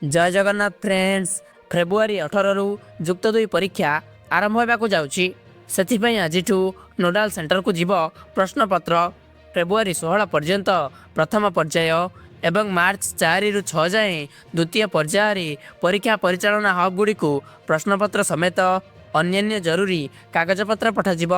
जय Jagannath friends. February 18 रु जुक्त 2 परीक्षा आरंभ होगा जाऊँगी से आज नोडाल सेंटर को जीव प्रश्नपत्र फेब्रुआरी 16 पर्यंत प्रथम पर्याय एवं मार्च 4 रु 6 जाए द्वितीय पर्याय परीक्षा परिचालना हब गुड़ी को प्रश्नपत्र समेत अन्यान्य जरूरी कागजपत्र पठाଯିव।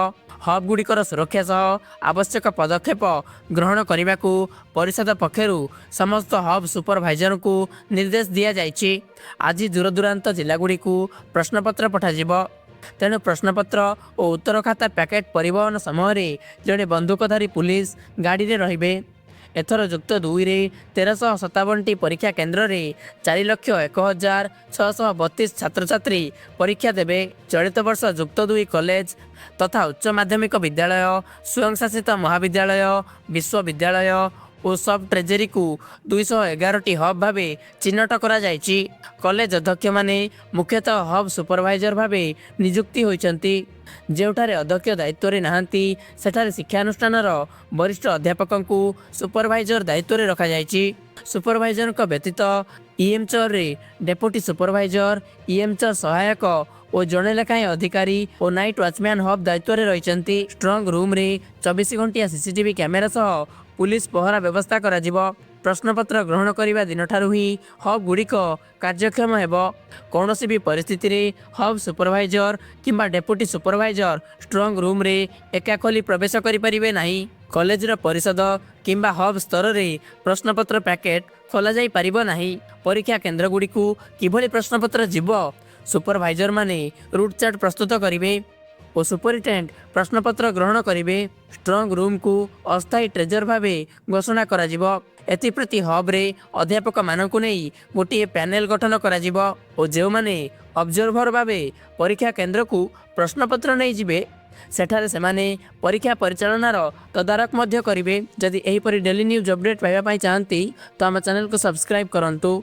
हब गुड़िकर सुरक्षा सह आवश्यक पदक्षेप ग्रहण करने को परिषद पक्षर समस्त हब सुपरभाइजर को निर्देश दि जाइछि। आज दूरदूरांत जिलागुड़ी को प्रश्नपत्र पठाଯିव। तेणु प्रश्नपत्र और उत्तर खाता पैकेट परिवहन समय जड़े बंदूकधारी पुलिस गाड़ी में रहिबे। एथर जुक्त 2 रे 1357 परीक्षा केन्द्र में 4,01,632 छात्र छात्री परीक्षा देवे। चलित वर्ष जुक्त 2 कॉलेज तथा उच्च माध्यमिक विद्यालय, स्वयंशासित महाविद्यालय, विश्वविद्यालय और सब ट्रेजेरी को 211 हब भाव चिन्हट करा जायछि। कॉलेज अध्यक्ष माने मुख्यतः हब सुपरभाइजर भाव नियुक्ति होइछन्ति। जेउठारे अध्यक्ष दायित्व रे नाहंती सेठारे शिक्षानुष्ठान वरिष्ठ अध्यापक को सुपरभाइजर दायित्व रे रखा जायछि। सुपरभाइजर को व्यतीत ईएमचर रे डेप्यूटी सुपरभाइजर, ईएमचर सहायक और जड़े लेखाएं अधिकारी और नाइट वॉचमैन हब दायित्व रे रहिछन्ति। स्ट्रॉन्ग रूम रे 24 घंटिया सीसीटीवी कैमेरा सह पुलिस पहरा व्यवस्था करा जिवो। प्रश्नपत्र ग्रहण करने दिन ठारू ही हब गुड़िक कार्यक्षम हेबो। कौनसी भी परिस्थिति रे हब सुपरभाइजर किंबा डेप्यूटी सुपरभाइजर स्ट्रॉन्ग रूम रे एका खोली प्रवेश करि परिबे नाही। कॉलेज रो परिषद किंबा हब स्तर रे प्रश्नपत्र पैकेट खोला जाई परिबो नाही। परीक्षा केन्द्र गुड़ी को किभली प्रश्नपत्र जीवो सुपरभाइजर माने रूट चार्ट प्रस्तुत करिवे और सुपरिटेंडेंट प्रश्नपत्र ग्रहण करेंगे। स्ट्रॉन्ग रूम को अस्थायी ट्रेजर भाव घोषणा करा जिवो। एथिप्रति हब रे अध्यापक मानकु नहीं गोटे पैनेल गठन करा जिवो और जो माने ऑब्जर्वर भाव परीक्षा केन्द्र को प्रश्नपत्र नहीं जिवे सेठारे सेमाने परीक्षा परिचालनार तदारक मध्य करिवे। जदि एहिपरि डेली न्यूज अपडेट पाइबा पई चाहंती तो आम चैनल को सब्सक्राइब करंतु।